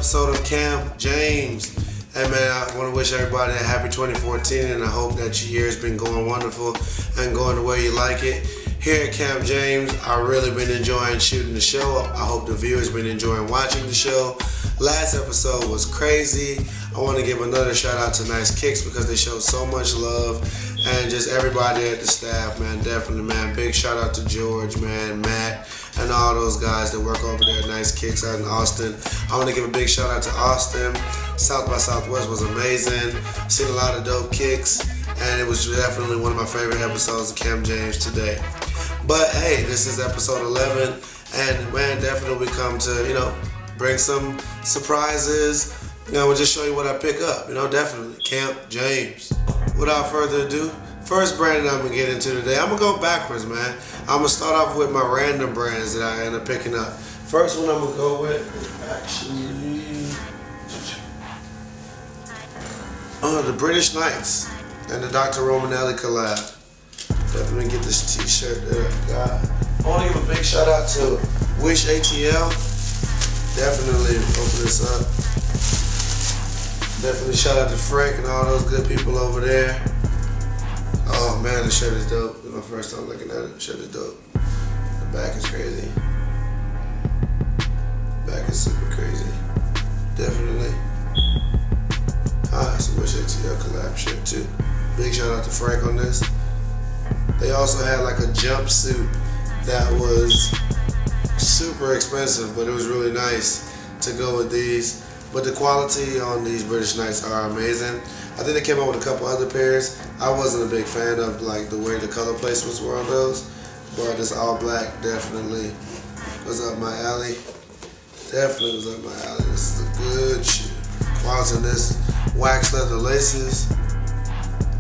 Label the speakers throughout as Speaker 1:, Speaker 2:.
Speaker 1: episode of Camp James. Hey man, I want to wish everybody a happy 2014, and I hope that your year's been going wonderful and going the way you like it. Here at Camp James, I've really been enjoying shooting the show. I hope the viewers been enjoying watching the show. Last episode was crazy. I want to give another shout out to Nice Kicks because they showed so much love, and just everybody at the staff, man, definitely, man. Big shout out to George, man, Matt, and all those guys that work over there at Nice Kicks out in Austin. I want to give a big shout out to Austin. South by Southwest was amazing. Seen a lot of dope kicks, and it was definitely one of my favorite episodes of Camp James today. But hey, this is episode 11, and man, definitely we come to, bring some surprises. We'll just show you what I pick up, definitely. Camp James. Without further ado, first brand that I'm gonna get into today, I'm gonna go backwards, man. I'm gonna start off with my random brands that I end up picking up. First one I'm gonna go with, the British Knights and the Dr. Romanelli collab. Definitely get this t-shirt that I got. I want to give a big shout out to Wish ATL. Definitely open this up. Definitely shout out to Frank and all those good people over there. Oh man, the shirt is dope. This is my first time looking at it. The shirt is dope. The back is crazy. The back is super crazy. Definitely. It's a Wish ATL collab shirt too. Big shout out to Frank on this. They also had like a jumpsuit that was super expensive, but it was really nice to go with these. But the quality on these British Knights are amazing. I think they came out with a couple other pairs. I wasn't a big fan of like the way the color placements were on those, but this all black definitely was up my alley. Definitely was up my alley. This is a good shoe. Quality on this, wax leather laces.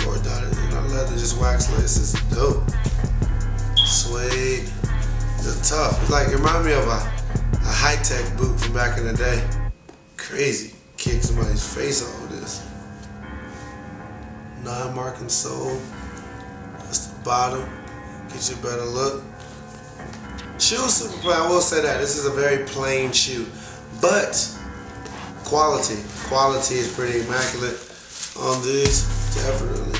Speaker 1: Or not leather, just wax laces. Dope. Suede. It's tough. It reminds me of a high-tech boot from back in the day. Crazy. Kick somebody's face off with this. Non-marking sole. That's the bottom. Get you a better look. Shoe super plain. I will say that. This is a very plain shoe. But quality. Quality is pretty immaculate on these. Definitely.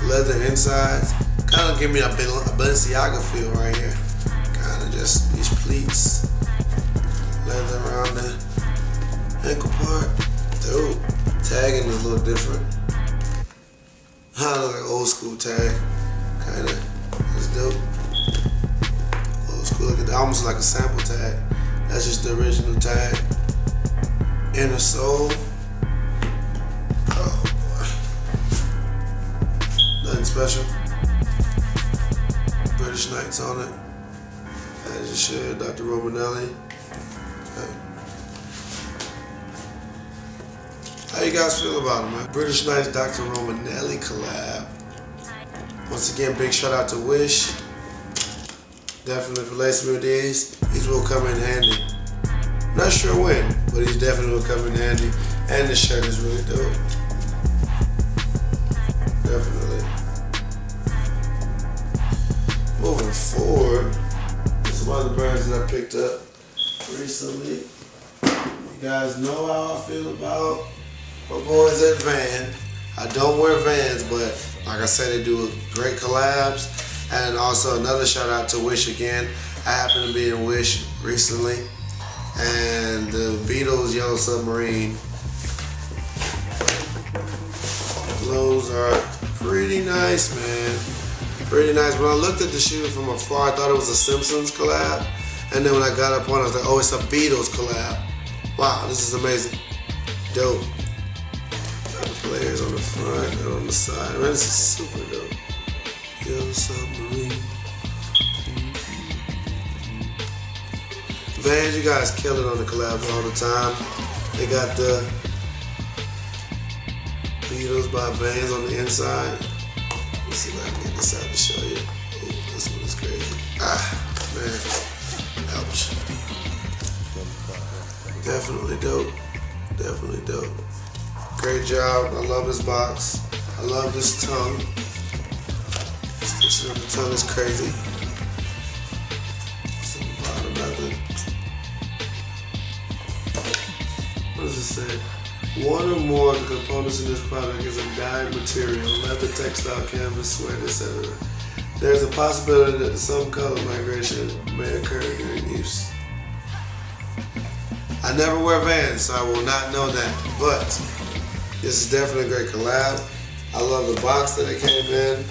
Speaker 1: Leather insides. Kind of give me a Balenciaga feel right here. Kind of just these pleats. Leather around the ankle part. Dope. Tagging is a little different. Kind of like old school tag. Kind of. It's dope. Old school. Almost like a sample tag. That's just the original tag. Inner sole. Nothing special. British Knights on it. As you should, Dr. Romanelli. How you guys feel about it, man? British Knights, Dr. Romanelli collab. Once again, big shout out to Wish. Definitely for lacing me with these. These will come in handy. Not sure when, but these definitely will come in handy. And this shirt is really dope. Definitely. Moving forward, this is one of the brands that I picked up recently. You guys know how I feel about my boys at Van. I don't wear Vans, but like I said, they do great collabs. And also another shout out to Wish again. I happened to be in Wish recently, and the Beatles Yellow Submarine. Those are pretty nice, man. Pretty nice. When I looked at the shoe from afar, I thought it was a Simpsons collab. And then when I got up on it, I was like, oh, it's a Beatles collab. Wow, this is amazing. Dope. Got the players on the front and on the side. Man, this is super dope. Yellow Submarine. Vans, you guys kill it on the collabs all the time. They got the Beatles by Vans on the inside. Let's see if I can get this out to show you. Oh, this one is crazy. Man. Ouch. Definitely dope. Definitely dope. Great job. I love this box. I love this tongue. Stitching on the tongue is crazy. It's on the bottom, nothing. What does it say? One or more of the components in this product is a dyed material, leather, textile, canvas, sweat, etc. There's a possibility that some color migration may occur during use. I never wear Vans, so I will not know that, but this is definitely a great collab. I love the box that it came in.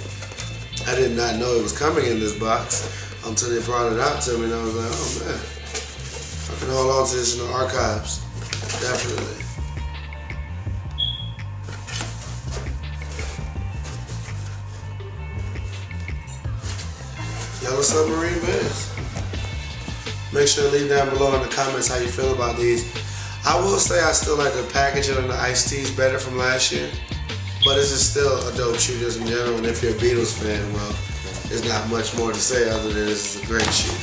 Speaker 1: I did not know it was coming in this box until they brought it out to me, and I was like, oh man, I can hold on to this in the archives. Definitely. Yellow Submarine Vans. Make sure to leave down below in the comments how you feel about these. I will say I still like the packaging on the iced teas better from last year, but this is still a dope shoe just in general, and if you're a Beatles fan, well, there's not much more to say other than this is a great shoe.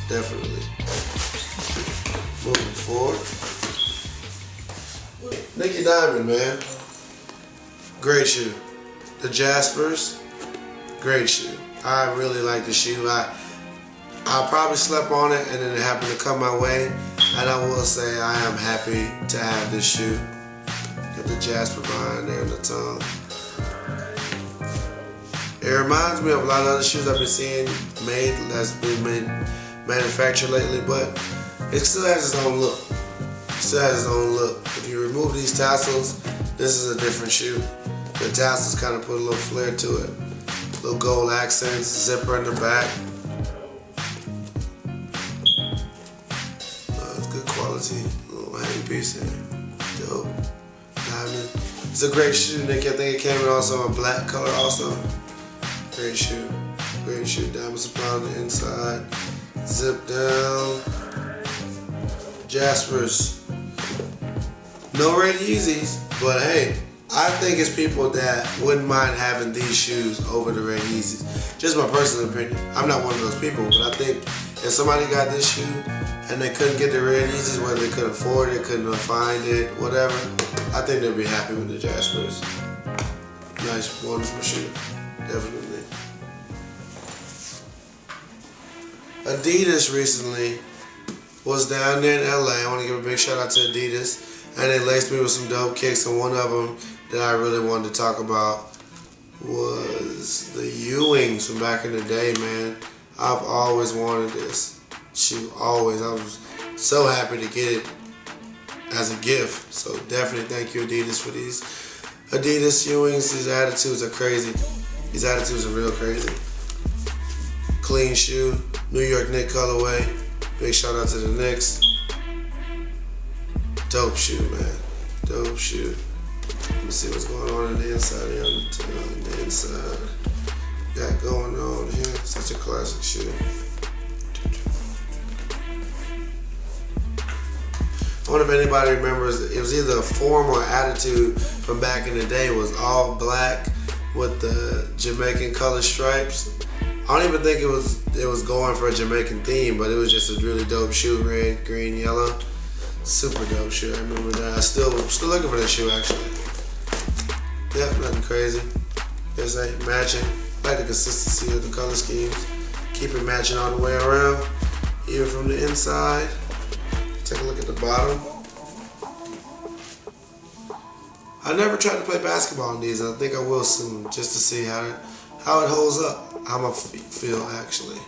Speaker 1: Definitely. Moving forward. Nicky Diamond, man. Great shoe. The Jaspers, great shoe. I really like the shoe. I probably slept on it and then it happened to come my way, and I will say I am happy to have this shoe. Got the Jasper behind there in the tongue. It reminds me of a lot of other shoes I've been seeing that's been manufactured lately, but it still has its own look. It still has its own look. If you remove these tassels, this is a different shoe. The tassels kind of put a little flair to it. Little gold accents, zipper in the back. It's good quality. Little hang piece here. Dope. Diamond. It's a great shoe, Nick. I think it came in also a black color also. Great shoe. Great shoe. Diamonds upon the inside. Zip down. Jaspers. No red Yeezys, but hey, I think it's people that wouldn't mind having these shoes over the red Yeezys. Just my personal opinion. I'm not one of those people, but I think if somebody got this shoe and they couldn't get the red Yeezys, whether they couldn't afford it, couldn't find it, whatever, I think they'd be happy with the Jaspers. Nice, wonderful shoe. Definitely. Adidas recently was down there in LA. I want to give a big shout out to Adidas. And they laced me with some dope kicks, and one of them that I really wanted to talk about was the Ewings from back in the day, man. I've always wanted this shoe, always. I was so happy to get it as a gift. So definitely thank you, Adidas, for these Adidas Ewings. These attitudes are crazy. These attitudes are real crazy. Clean shoe, New York Knicks colorway. Big shout out to the Knicks. Dope shoe, man. Dope shoe. Let me see what's going on in the inside here. On the inside. Got going on here. Such a classic shoe. I wonder if anybody remembers, it was either a form or attitude from back in the day. It was all black with the Jamaican color stripes. I don't even think it was going for a Jamaican theme, but it was just a really dope shoe. Red, green, yellow. Super dope shoe. I remember that. I'm still looking for that shoe actually. Yeah, nothing crazy. There's a matching. I like the consistency of the color schemes. Keep it matching all the way around, even from the inside. Take a look at the bottom. I never tried to play basketball in these. I think I will soon, just to see how it holds up. How my feet feel actually.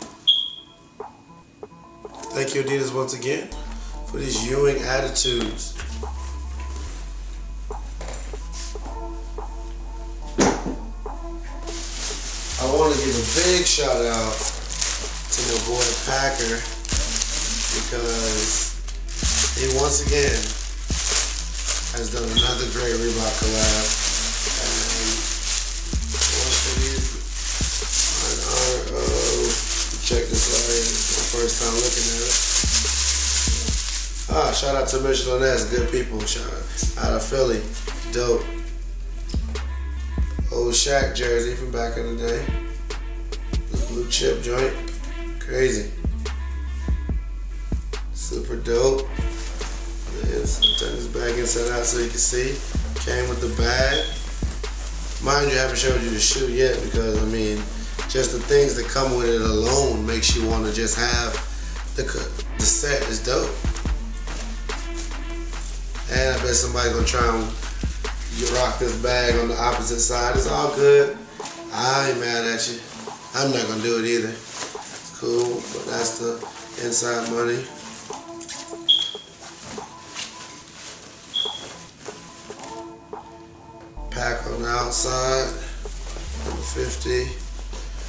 Speaker 1: Thank you, Adidas, once again for these Ewing attitudes. I want to give a big shout out to my boy Packer, because he once again has done another great Reebok collab. And in honor of, check this out here, it's my first time looking at it. Shout out to Michelin S, good people. Shout out of Philly, dope. Old Shaq jersey from back in the day. The blue chip joint, crazy. Super dope. Turn this bag inside out so you can see. Came with the bag. Mind you, I haven't showed you the shoe yet because, I mean, just the things that come with it alone makes you want to just have the set is dope. And I bet somebody's gonna try and rock this bag on the opposite side. It's all good. I ain't mad at you. I'm not gonna do it either. It's cool, but that's the inside money. Pack on the outside. Number 50.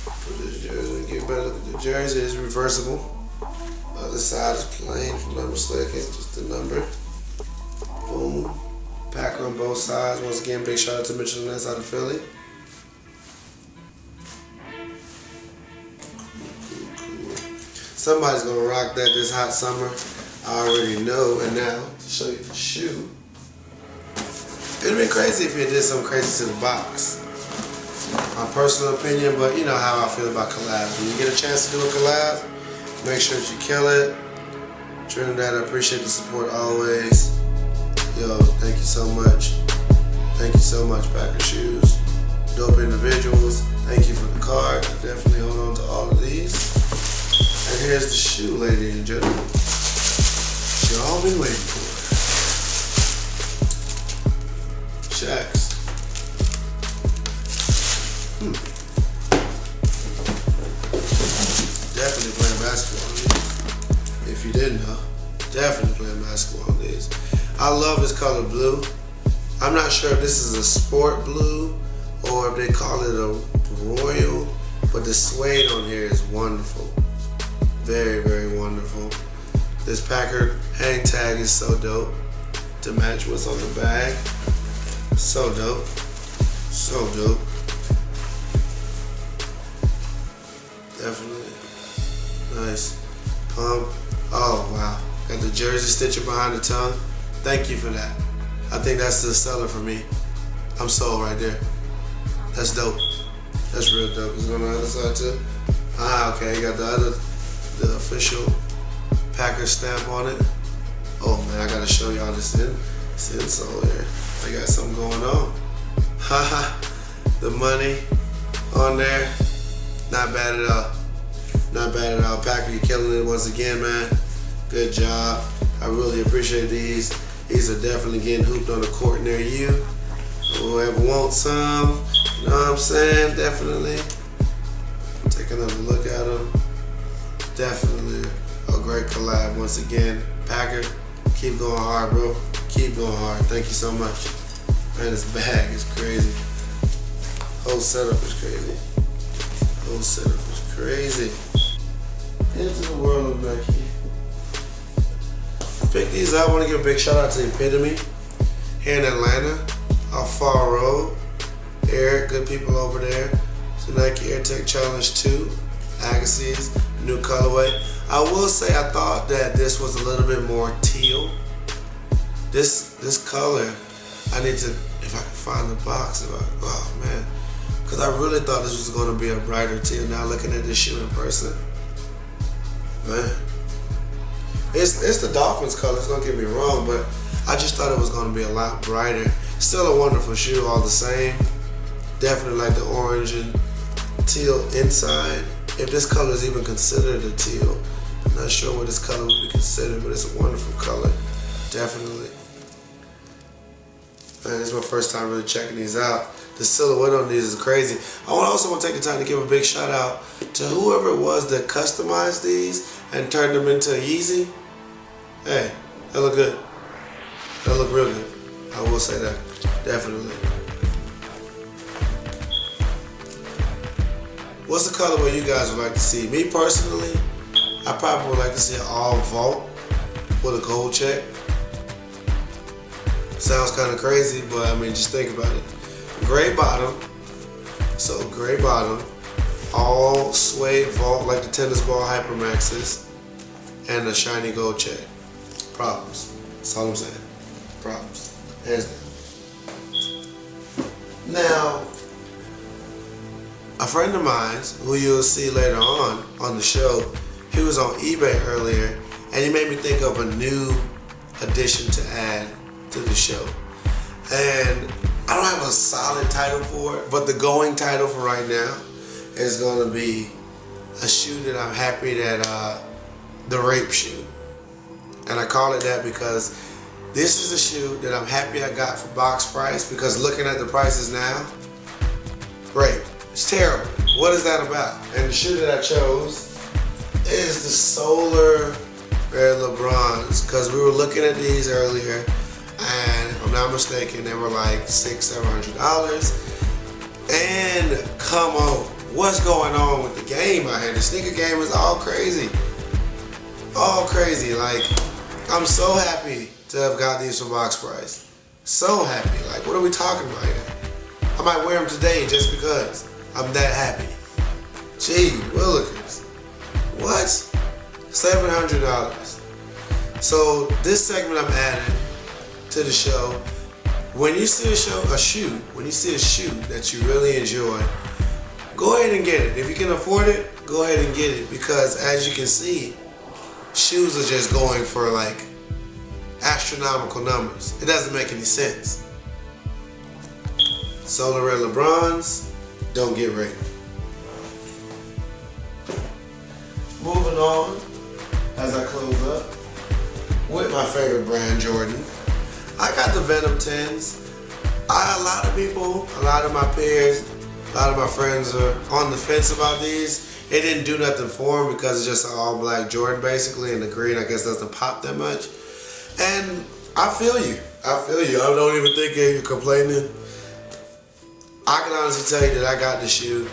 Speaker 1: Put this jersey. Get a better look at the jersey. It's reversible. Other side is plain, if I'm not mistaken. Just the number. Boom. Pack on both sides. Once again, big shout out to Mitchell Ness out of Philly. Cool. Somebody's gonna rock that this hot summer. I already know. And now to show you the shoe. It'd be crazy if you did something crazy to the box. My personal opinion, but you know how I feel about collabs. When you get a chance to do a collab, make sure that you kill it. Trinidad, I appreciate the support always. Yo, thank you so much. Thank you so much, Packer Shoes. Dope individuals. Thank you for the card. Definitely hold on to all of these. And here's the shoe, ladies and gentlemen. Y'all been waiting for. Shaqs. Definitely playing basketball on these. If you didn't know, definitely playing basketball on these. I love this color blue. I'm not sure if this is a sport blue or if they call it a royal, but the suede on here is wonderful. Very, very wonderful. This Packer hang tag is so dope to match what's on the bag. So dope. So dope. Definitely. Nice. Pump. Oh, wow. Got the jersey stitching behind the tongue. Thank you for that. I think that's the seller for me. I'm sold right there. That's dope. That's real dope. Is it on the other side too? Ah, okay. You got the official Packer stamp on it. Oh man, I gotta show y'all this insole here. I got something going on. Haha. The money on there. Not bad at all. Not bad at all. Packer, you're killing it once again, man. Good job. I really appreciate these. These are definitely getting hooped on the court near you. Whoever wants some, you know what I'm saying? Definitely. Take another look at them. Definitely a great collab once again. Packer, keep going hard, bro. Keep going hard. Thank you so much. Man, this bag is crazy. Whole setup is crazy. Whole setup is crazy. Into the world of Nike. Pick these up. I want to give a big shout out to Epitome here in Atlanta, off Fall Road. Eric, good people over there. So Nike Air Tech Challenge 2, Agassiz, new colorway. I will say I thought that this was a little bit more teal. This color, I need to, if I can find the box, oh man. Because I really thought this was going to be a brighter teal. Now looking at this shoe in person, man. It's the Dolphins colors, don't get me wrong, but I just thought it was going to be a lot brighter. Still a wonderful shoe all the same. Definitely like the orange and teal inside. If this color is even considered a teal, I'm not sure what this color would be considered, but it's a wonderful color. Definitely. Man, this is my first time really checking these out. The silhouette on these is crazy. I also want to take the time to give a big shout out to whoever it was that customized these and turned them into a Yeezy. Hey, that look good. That look real good. I will say that. Definitely. What's the colorway you guys would like to see? Me personally, I probably would like to see an all vault with a gold check. Sounds kind of crazy, but I mean, just think about it. Gray bottom, so gray bottom, all suede vault like the tennis ball Hypermaxes, and a shiny gold check. Problems. That's all I'm saying. Problems. Hands down. Now, a friend of mine, who you'll see later on the show, he was on eBay earlier, and he made me think of a new addition to add to the show. And I don't have a solid title for it, but the going title for right now is going to be a shoe that I'm happy that, the rape shoe. And I call it that because This is the shoe that I'm happy I got for box price, because looking at the prices now, great. It's terrible. What is that about? And the shoe that I chose is the Solar Red LeBrons, because we were looking at these earlier, and if I'm not mistaken, they were like $600-700. And come on, what's going on with the game out here? The sneaker game is all crazy. All crazy. Like, I'm so happy to have got these for box price. So happy. Like, what are we talking about here? I might wear them today just because I'm that happy. Gee willikers. What? $700. So this segment I'm adding to the show. When you see a shoe that you really enjoy, go ahead and get it. If you can afford it, go ahead and get it, because as you can see, shoes are just going for like astronomical numbers. It doesn't make any sense. Solar Red LeBrons, don't get ready. Moving on, as I close up, with my favorite brand, Jordan. I got the Venom 10s. A lot of people, a lot of my peers, a lot of my friends are on the fence about these. It didn't do nothing for them because it's just an all black Jordan basically, and the green I guess doesn't pop that much. And I feel you. I don't even think you're complaining. I can honestly tell you that I got the shoe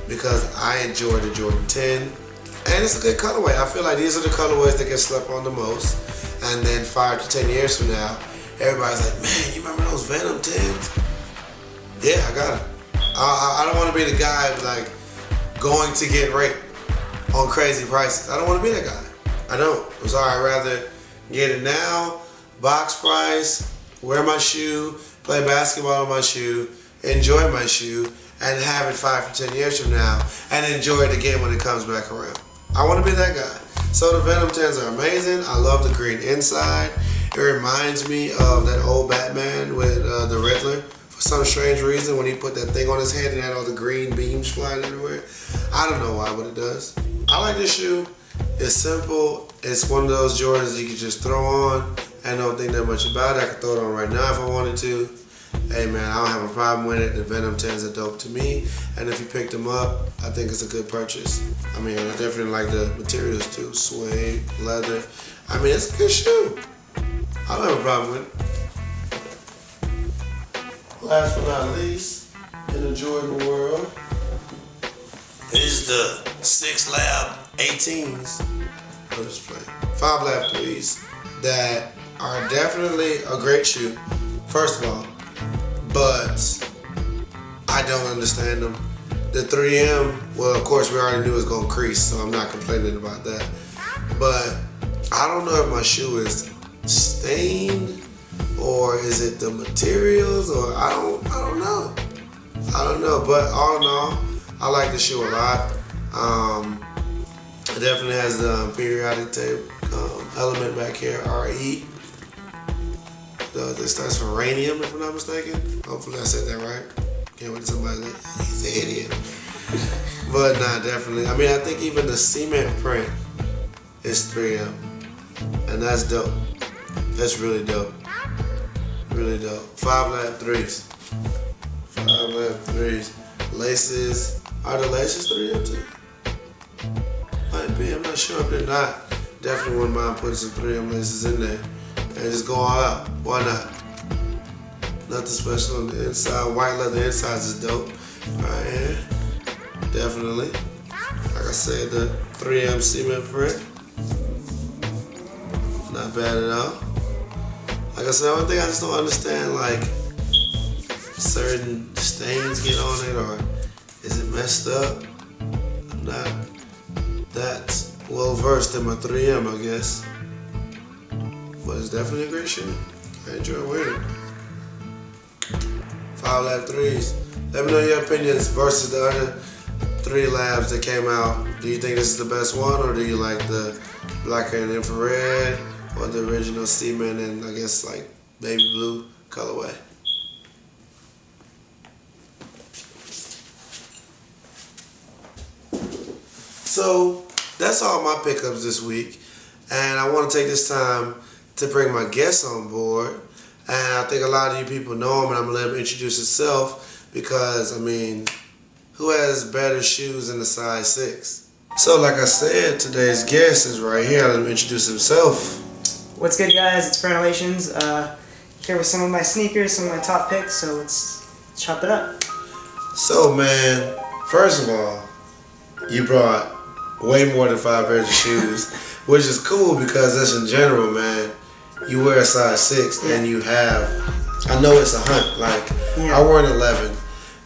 Speaker 1: because I enjoy the Jordan 10. And it's a good colorway. I feel like these are the colorways that get slept on the most. And then 5 to 10 years from now, everybody's like, man, you remember those Venom 10s? Yeah, I got them. I don't want to be the guy like going to get raped on crazy prices. I don't want to be that guy. I don't. I'm sorry. I'd rather get it now, box price, wear my shoe, play basketball in my shoe, enjoy my shoe, and have it 5 to 10 years from now, and enjoy it again when it comes back around. I want to be that guy. So the Venom 10s are amazing. I love the green inside. It reminds me of that old Batman with the Riddler. For some strange reason, when he put that thing on his head and had all the green beams flying everywhere. I don't know why, but it does. I like this shoe. It's simple. It's one of those Jordans you can just throw on and don't think that much about it. I could throw it on right now if I wanted to. Hey man, I don't have a problem with it. The Venom 10s are dope to me. And if you picked them up, I think it's a good purchase. I mean, I definitely like the materials too. Suede, leather. I mean, it's a good shoe. I don't have a problem with it. Last but not least, in the Jordan world, is the 6 Lab 18s. I'm just playing. 5 Lab 3s that are definitely a great shoe, first of all, but I don't understand them. The 3M, well, of course, we already knew it was going to crease, so I'm not complaining about that. But I don't know if my shoe is stained or is it the materials, or I don't know. But all in all, I like the shoe a lot. It definitely has the periodic tape element back here, RE. This stands for radium, if I'm not mistaken. Hopefully I said that right. Can't wait to somebody like, he's an idiot. But nah, definitely. I mean, I think even the cement print is 3M. And that's dope. That's really dope. Really dope. 5 Lab 3s. 5 Lab 3s. Laces. Are the laces 3M too? Might be. I'm not sure if they're not. Definitely wouldn't mind putting some 3M laces in there. And just go all out. Why not? Nothing special on the inside. White leather insides is dope. Right here. Definitely. Like I said, the 3M cement print. Not bad at all. Like I said, the only thing I just don't understand, like, certain stains get on it, or is it messed up? I'm not that well versed in my 3M, I guess. But it's definitely a great shoe. I enjoy wearing it. 5 Lab 3s. Let me know your opinions versus the other 3 labs that came out. Do you think this is the best one, or do you like the black and infrared, or the original cement and I guess like baby blue colorway? So that's all my pickups this week, and I want to take this time to bring my guests on board. And I think a lot of you people know him, and I'm going to let him introduce himself because, I mean, who has better shoes than a size 6? So, like I said, today's guest is right here. Let him introduce himself.
Speaker 2: What's good, guys? It's Fernalations. Here with some of my sneakers, some of my top picks, so let's chop it up.
Speaker 1: So, man, first of all, you brought way more than 5 pairs of shoes, which is cool because that's in general, man. You wear a size 6 and you have, I know it's a hunt, like I wear an 11,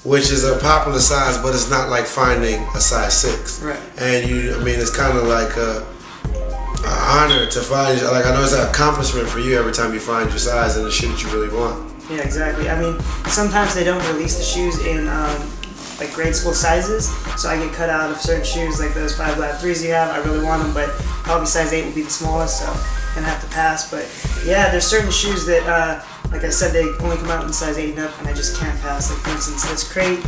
Speaker 1: which is a popular size, but it's not like finding a size 6.
Speaker 2: Right.
Speaker 1: And I mean, it's kind of like an honor to find, like I know it's an accomplishment for you every time you find your size and the shoe that you really want.
Speaker 2: Yeah, exactly. I mean, sometimes they don't release the shoes in like grade school sizes, so I get cut out of certain shoes like those 5 Lab 3s you have. I really want them, but probably size 8 will be the smallest, so I'm gonna have to pass. But yeah, there's certain shoes that, like I said, they only come out in size 8 and up, and I just can't pass. Like for instance, this crate,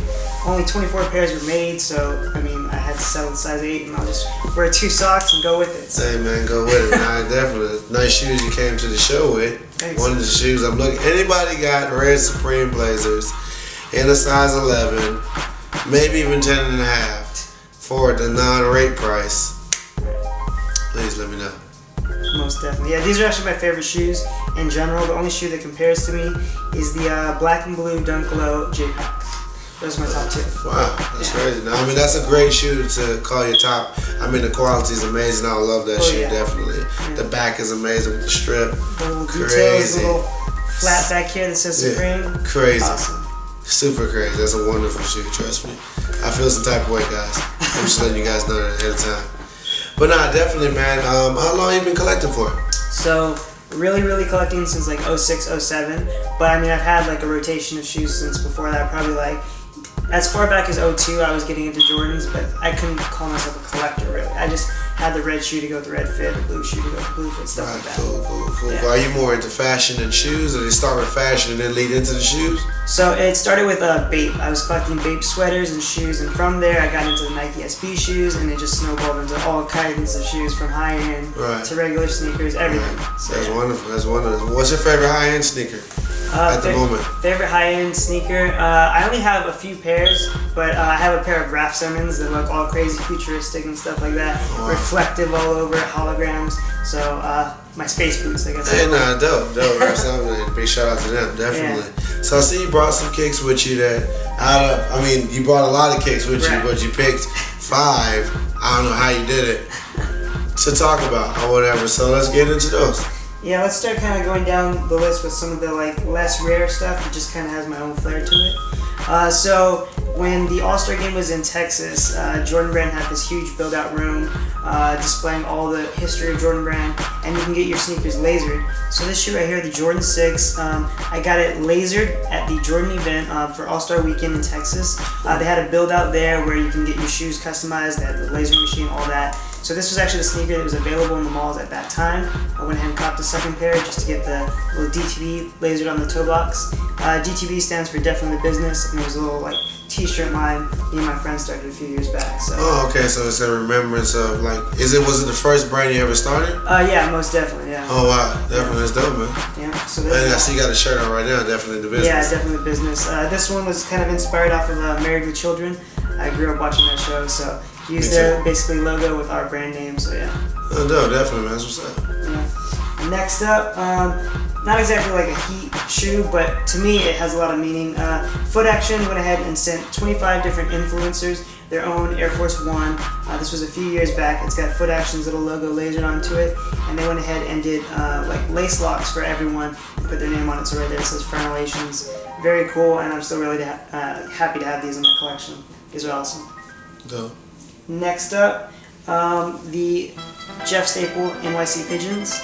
Speaker 2: only 24 pairs were made, so I mean, I had to settle in size 8, and I'll just wear 2 socks and go with it. So.
Speaker 1: Hey man, go with it. Nah, definitely nice shoes you came to the show with.
Speaker 2: Thanks.
Speaker 1: One of the shoes I'm looking. Anybody got red Supreme Blazers in a size 11, maybe even 10 and a half for the non-rate price? Please let me know.
Speaker 2: Most definitely. Yeah, these are actually my favorite shoes in general. The only shoe that compares to me is the black and blue Dunk Low J-Packs. Those are my top 2.
Speaker 1: Wow, that's crazy. Now, I mean, that's a great shoe to call your top. I mean, the quality is amazing. I love that shoe, definitely. Yeah. The back is amazing with the strip.
Speaker 2: Little details, little flat back here that says Supreme.
Speaker 1: Crazy.
Speaker 2: Awesome.
Speaker 1: Super crazy. That's a wonderful shoe, trust me. I feel some type of way, guys. I'm just letting you guys know that ahead of time. But nah, definitely, man. How long you been collecting for?
Speaker 2: So, really collecting since like 06, 07. But I mean, I've had like a rotation of shoes since before that. Probably like as far back as 02, I was getting into Jordans, but I couldn't call myself a collector really. I just had the red shoe to go with the red fit, the blue shoe to go with the blue fit, stuff like that.
Speaker 1: Cool.
Speaker 2: Yeah.
Speaker 1: Are you more into fashion and shoes, or did you start with fashion and then lead into the shoes?
Speaker 2: So it started with Bape. I was collecting Bape sweaters and shoes, and from there I got into the Nike SB shoes, and it just snowballed into all kinds of shoes, from high-end to regular sneakers, everything.
Speaker 1: Right.
Speaker 2: So,
Speaker 1: that's wonderful. That's wonderful. What's your favorite high-end sneaker at the moment?
Speaker 2: Favorite high-end sneaker? I only have a few pairs, but I have a pair of Raf Simons that look all crazy futuristic and stuff like that. Wow. Reflective all over, holograms. So my space boots, I guess.
Speaker 1: Hey, nah, dope. Raf Simons, big shout out to them, definitely. Yeah. So I see you brought some kicks with you you brought a lot of kicks with you, but you picked 5. I don't know how you did it to talk about or whatever. So let's get into those.
Speaker 2: Yeah, let's start kind of going down the list with some of the like less rare stuff. It just kind of has my own flair to it. So when the All-Star game was in Texas, Jordan Brand had this huge build-out room displaying all the history of Jordan Brand, and you can get your sneakers lasered. So this shoe right here, the Jordan 6, I got it lasered at the Jordan event for All-Star Weekend in Texas. They had a build-out there where you can get your shoes customized. They had the laser machine, all that. So this was actually the sneaker that was available in the malls at that time. I went ahead and copped a second pair just to get the little DTB lasered on the toe box. DTB stands for Definitely Business, and it was a little like t-shirt line me and my friend started a few years back. So.
Speaker 1: Oh, okay, so it's a remembrance of like, was it the first brand you ever started?
Speaker 2: Yeah, most definitely, yeah.
Speaker 1: Oh wow, definitely, that's dope, man.
Speaker 2: Yeah, so
Speaker 1: and I see you got a shirt on right now, Definitely the Business.
Speaker 2: Yeah, Definitely Business. This one was kind of inspired off of Married with Children. I grew up watching that show, so used their basically logo with our brand name, so yeah.
Speaker 1: Oh, dope, definitely, man. That's what's up.
Speaker 2: Yeah. Next up, not exactly like a heat shoe, but to me it has a lot of meaning. Foot Action went ahead and sent 25 different influencers their own Air Force One. This was a few years back. It's got Foot Action's little logo lasered onto it, and they went ahead and did like lace locks for everyone and put their name on it. So right there it says Fernalations. Very cool, and I'm still really happy to have these in my collection. These are awesome.
Speaker 1: Dope.
Speaker 2: Next up, the Jeff Staple NYC Pigeons.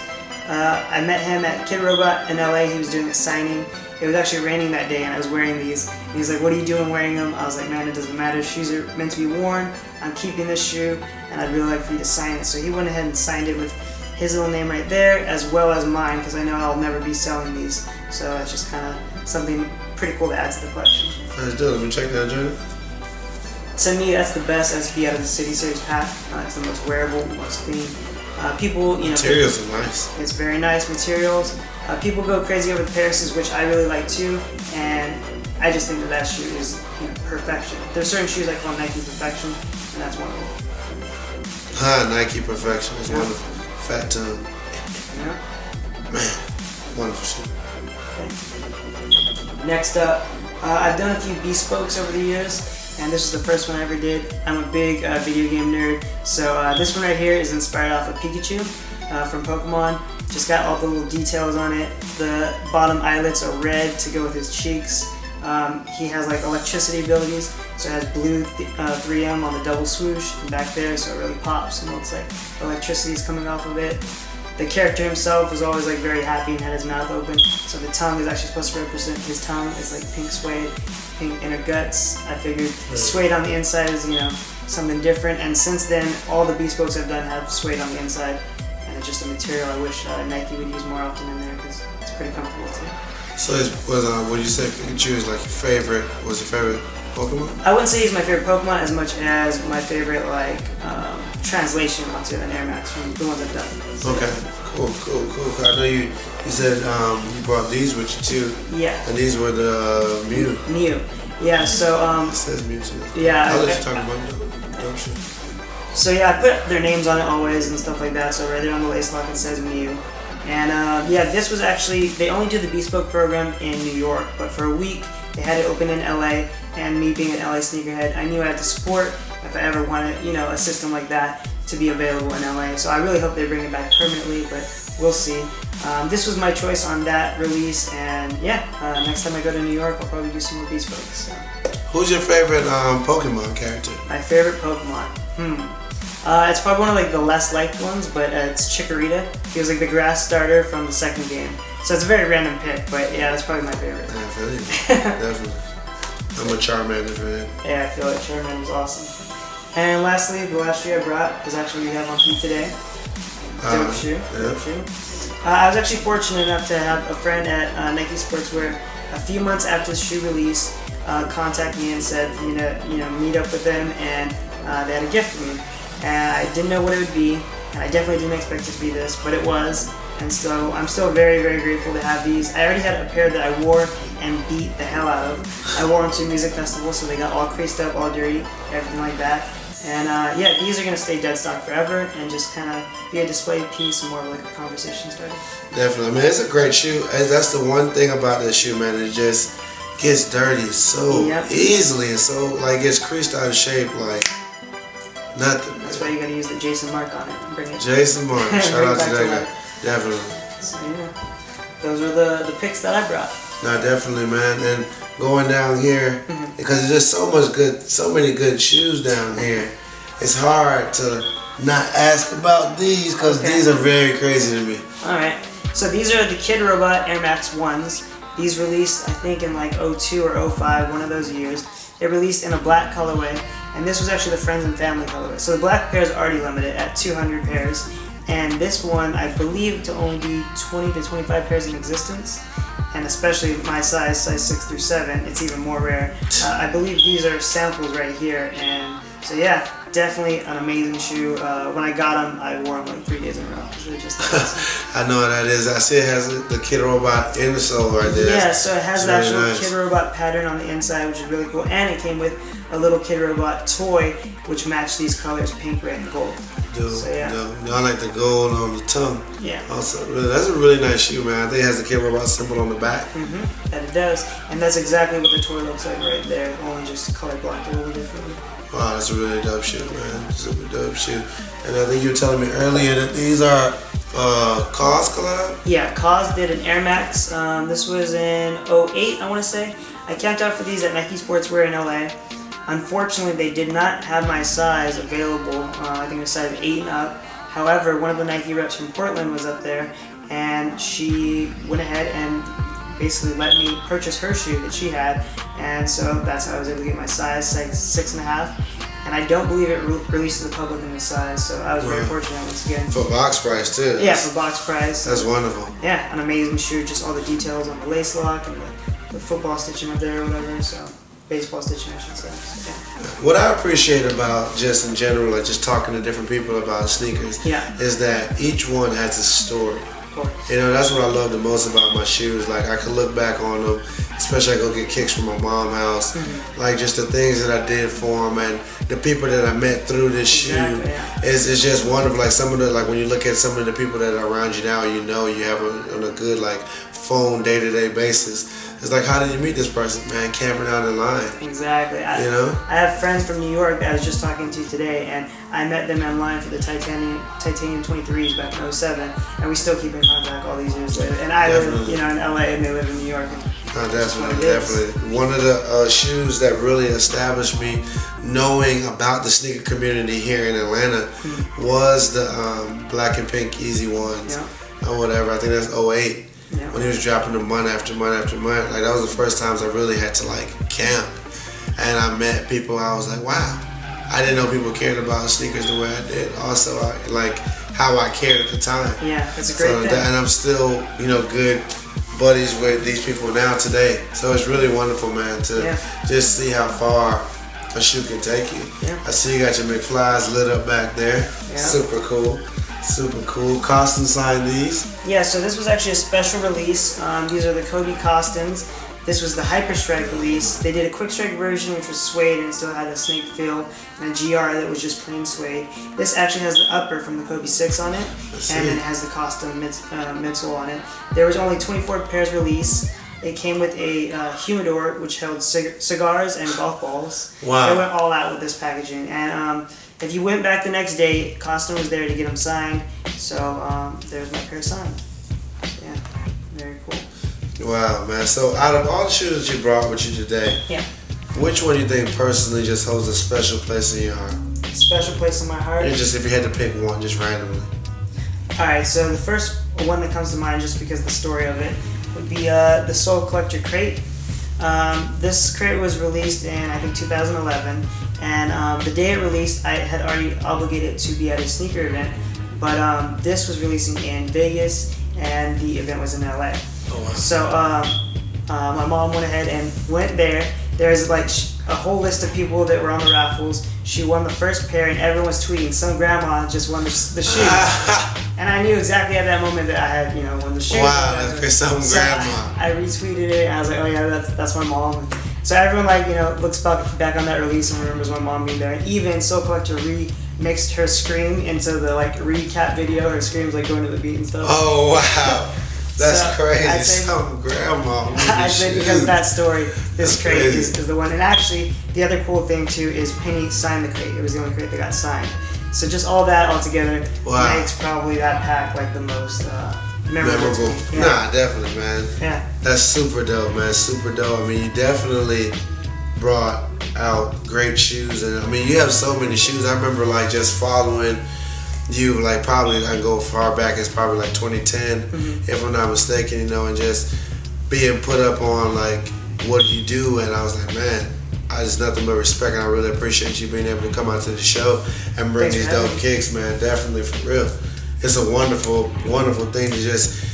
Speaker 2: I met him at Kid Robot in LA. He was doing a signing. It was actually raining that day, and I was wearing these. And he's like, "What are you doing wearing them?" I was like, "Man, it doesn't matter. Shoes are meant to be worn. I'm keeping this shoe, and I'd really like for you to sign it." So he went ahead and signed it with his little name right there, as well as mine, because I know I'll never be selling these. So it's just kind of something pretty cool to add to the collection.
Speaker 1: Let's do it. Let me check that out, Jordan.
Speaker 2: To me, that's the best SB out of the City Series pack. It's the most wearable, most clean. People,
Speaker 1: Materials are nice.
Speaker 2: it's very nice materials. People go crazy over the Paris's, which I really like too, and I just think that shoe is perfection. There's certain shoes I call Nike Perfection, and that's one of them.
Speaker 1: Nike Perfection is wonderful. Fat tongue.
Speaker 2: Yeah.
Speaker 1: Man, wonderful shoe.
Speaker 2: Okay. Next up, I've done a few bespokes over the years, and this is the first one I ever did. I'm a big video game nerd, so this one right here is inspired off of Pikachu from Pokemon. Just got all the little details on it. The bottom eyelets are red to go with his cheeks. He has like electricity abilities, so it has blue 3M on the double swoosh and back there, so it really pops and looks like electricity is coming off of it. The character himself was always like very happy and had his mouth open, so the tongue is actually supposed to represent his tongue. It's like pink suede, pink inner guts. I figured suede on the inside is something different, and since then all the bespokes I've done have suede on the inside, and it's just a material I wish Nike would use more often in there because it's pretty comfortable too.
Speaker 1: So what you say Pikachu is like your favorite? Was your favorite Pokemon?
Speaker 2: I wouldn't say he's my favorite Pokemon as much as my favorite translation onto an Air Max from the ones I've done. So,
Speaker 1: Okay, cool. I know you said you brought these with you too.
Speaker 2: yeah.
Speaker 1: And these were the
Speaker 2: Mew. Yeah. So
Speaker 1: It says Mewtwo.
Speaker 2: yeah.
Speaker 1: I'll let you talk about it, don't you?
Speaker 2: So yeah, I put their names on it always and stuff like that. So right there on the lace lock it says Mew. And this was actually, they only do the bespoke program in New York, but for a week they had it open in LA, and me being an LA sneakerhead, I knew I had to support if I ever wanted, a system like that to be available in LA. So I really hope they bring it back permanently, but we'll see. This was my choice on that release, and next time I go to New York, I'll probably do some more bespokes. So.
Speaker 1: Who's your favorite Pokemon character?
Speaker 2: My favorite Pokemon? It's probably one of the less liked ones, but it's Chikorita. He was like the grass starter from the second game. So it's a very random pick, but yeah, that's probably my favorite.
Speaker 1: I feel you. Definitely. I'm a Charmander fan.
Speaker 2: Yeah, I feel like Charmander was awesome. And lastly, the last shoe I brought is actually what you have on feet today. Dope shoe. I was actually fortunate enough to have a friend at Nike Sportswear a few months after the shoe release contact me and said for me to meet up with them, and they had a gift for me. And I didn't know what it would be, and I definitely didn't expect it to be this, but it was. And so I'm still very, very grateful to have these. I already had a pair that I wore and beat the hell out of. I wore them to a music festival, so they got all creased up, all dirty, everything like that. And these are gonna stay dead stock forever and just kind of be a display piece and more of like a conversation starter.
Speaker 1: Definitely. I mean, it's a great shoe. And that's the one thing about this shoe, man. It just gets dirty so easily, and so it's creased out of shape like nothing.
Speaker 2: That's why you gotta use the Jason Mark on it and bring it.
Speaker 1: Jason Mark. Shout out to that guy. Definitely.
Speaker 2: So those are the picks that I brought.
Speaker 1: No, definitely, man. And going down here, because there's just so many good shoes down here. It's hard to not ask about these because these are very crazy to me.
Speaker 2: All right. So these are the Kid Robot Air Max 1s. These released, I think, in like 02 or 05, one of those years. They released in a black colorway, and this was actually the Friends and Family colorway. So the black pair is already limited at 200 pairs. And this one, I believe to only be 20 to 25 pairs in existence, and especially my size 6 through 7, it's even more rare. I believe these are samples right here, and so yeah, definitely an amazing shoe. When I got them, I wore them like 3 days in a row. It was really just nice.
Speaker 1: I know what that is. I see it has the Kid Robot in the sole right there.
Speaker 2: Yeah, so it has the actual
Speaker 1: nice
Speaker 2: Kid Robot pattern on the inside, which is really cool, and it came with a little Kid Robot toy, which matched these colors, pink, red, and gold. So, yeah.
Speaker 1: I like the gold on the tongue.
Speaker 2: Yeah.
Speaker 1: Also, that's a really nice shoe, man. I think it has the Kid Robot symbol on the back.
Speaker 2: That it does, and that's exactly what the toy looks like right there, only just color blocked a little differently.
Speaker 1: Wow, that's a really dope shoe, man. Super dope shoe. And I think you were telling me earlier that these are KAWS collab?
Speaker 2: Yeah, KAWS did an Air Max. This was in 08, I want to say. I camped out for these at Nike Sportswear in LA. Unfortunately, they did not have my size available. I think it was size 8 and up. However, one of the Nike reps from Portland was up there, and she went ahead and basically let me purchase her shoe that she had, and so that's how I was able to get my size 6.5. And I don't believe it released to the public in this size, so I was very fortunate once again.
Speaker 1: For box price too.
Speaker 2: Yeah, for box price.
Speaker 1: That's wonderful.
Speaker 2: Yeah, an amazing shoe, just all the details on the lace lock and the football stitching up there or whatever, so. baseball stitching, I should say. So, yeah.
Speaker 1: What I appreciate about just in general, like just talking to different people about sneakers,
Speaker 2: Yeah.
Speaker 1: is that each one has a story.
Speaker 2: Of course.
Speaker 1: You know, that's what I love the most about my shoes. Like, I can look back on them, especially I go get kicks from my mom's house. Like, just the things that I did for them and the people that I met through this shoe.
Speaker 2: Exactly, yeah.
Speaker 1: It's just wonderful. Like, some of the, like, when you look at some of the people that are around you now, you know you have on a good, like, phone day-to-day basis. It's like, how did you meet this person? Man, camping out in line.
Speaker 2: Exactly.
Speaker 1: You know?
Speaker 2: I have friends from New York that I was just talking to today, and I met them online for the Titanium 23s back in 07, and we still keep in contact all these years later. And I live, you know, in LA, and they live in New York. And
Speaker 1: Definitely. One of the shoes that really established me knowing about the sneaker community here in Atlanta was the black and pink Easy Ones, or whatever. I think that's 08.
Speaker 2: Yeah.
Speaker 1: When he was dropping them month after month after month, like that was the first times I really had to like camp, and I met people. I was like, wow, I didn't know people cared about sneakers the way I did. Also, like how I cared at the time.
Speaker 2: Yeah, it's a great thing.
Speaker 1: And I'm still, you know, good buddies with these people now today. So it's really wonderful, man, to just see how far a shoe can take you.
Speaker 2: Yeah.
Speaker 1: I see you got your McFly's lit up back there.
Speaker 2: Yeah.
Speaker 1: Super cool. Super cool. Costin signed these.
Speaker 2: Yeah, so this was actually a special release. These are the Kobe Costins. This was the Hyper Strike release. They did a Quick Strike version, which was suede and still had a snake feel, and a GR that was just plain suede. This actually has the upper from the Kobe 6 on it, and then it has the Costin midsole on it. There was only 24 pairs released. It came with a humidor, which held cigars and golf balls.
Speaker 1: Wow.
Speaker 2: They went all out with this packaging. And if you went back the next day, Costin was there to get them signed. So there's my pair signed. Yeah, very cool.
Speaker 1: Wow, man. So out of all the shoes that you brought with you today, which one do you think personally just holds a special place in your heart?
Speaker 2: Special place in my heart?
Speaker 1: Just if you had to pick one, just randomly.
Speaker 2: Alright, so the first one that comes to mind, just because of the story of it, would be the Soul Collector crate. This crate was released in, I think, 2011, and the day it released, I had already obligated to be at a sneaker event, but this was releasing in Vegas, and the event was in LA.
Speaker 1: Oh, wow.
Speaker 2: So my mom went ahead and went there. There's like a whole list of people that were on the raffles. She won the first pair, and everyone was tweeting, some grandma just won the shoes. And I knew exactly at that moment that I had, you know, won the shoes.
Speaker 1: Wow, that's because some grandma.
Speaker 2: I retweeted it, and I was like, oh yeah, that's my mom. So everyone, like, you know, looks back on that release and remembers my mom being there. And even Soul Collector remixed her scream into the like recap video. Her scream's like going to the beat and stuff.
Speaker 1: Oh wow. That's
Speaker 2: So,
Speaker 1: crazy.
Speaker 2: I'd say-
Speaker 1: Some grandma.
Speaker 2: I said because of that story, this
Speaker 1: That's
Speaker 2: crate
Speaker 1: crazy.
Speaker 2: is the one. And actually, the other cool thing too is Penny signed the crate. It was the only crate that got signed. So just all that all together makes probably that pack like the most memorable. to me. Yeah.
Speaker 1: Nah, definitely, man.
Speaker 2: Yeah.
Speaker 1: That's super dope, man. Super dope. I mean, you definitely brought out great shoes, and I mean, you have so many shoes. I remember like just following you, like probably I can go far back as probably like 2010, if I'm not mistaken, you know, and just being put up on like what you do, and I was like, man, I just nothing but respect, and I really appreciate you being able to come out to the show and bring
Speaker 2: Thanks
Speaker 1: these
Speaker 2: for
Speaker 1: dope
Speaker 2: having me.
Speaker 1: kicks, man. Definitely, for real. It's a wonderful, wonderful thing to just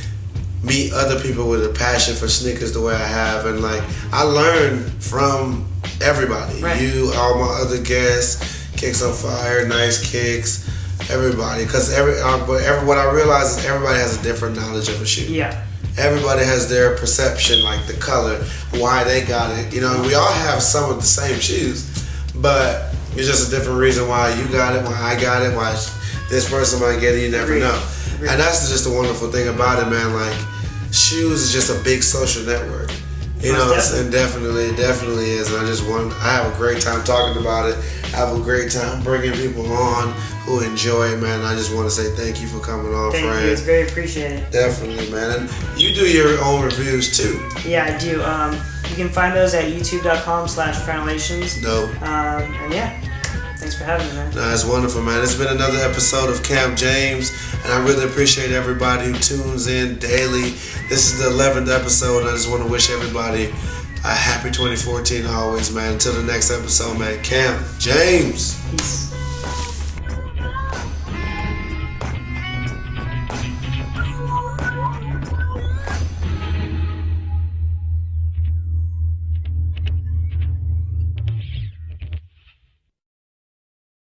Speaker 1: meet other people with a passion for sneakers the way I have, and like I learn from everybody.
Speaker 2: Right.
Speaker 1: You, all my other guests, Kicks on Fire, Nice Kicks, everybody. Because what I realize is everybody has a different knowledge of a shoe.
Speaker 2: Yeah.
Speaker 1: Everybody has their perception, like the color, why they got it. You know, we all have some of the same shoes, but it's just a different reason why you got it, why I got it, why this person might get it. You never know. And that's just the wonderful thing about it, man. Like, shoes is just a big social network. You know, and definitely is. And I have a great time talking about it. I have a great time bringing people on who enjoy it, man. I just want to say thank you for coming on,
Speaker 2: Thank
Speaker 1: friend.
Speaker 2: you. It's very appreciated.
Speaker 1: Definitely, man. And you do your own reviews too.
Speaker 2: Yeah, I do. You can find those at youtube.com/Frenelations.
Speaker 1: Dope.
Speaker 2: And yeah, thanks for having me, man.
Speaker 1: Nah, it's wonderful, man. It's been another episode of Camp James, and I really appreciate everybody who tunes in daily. This is the 11th episode. I just want to wish everybody a happy 2014 always, man. Until the next episode, man. Camp James.
Speaker 2: Peace.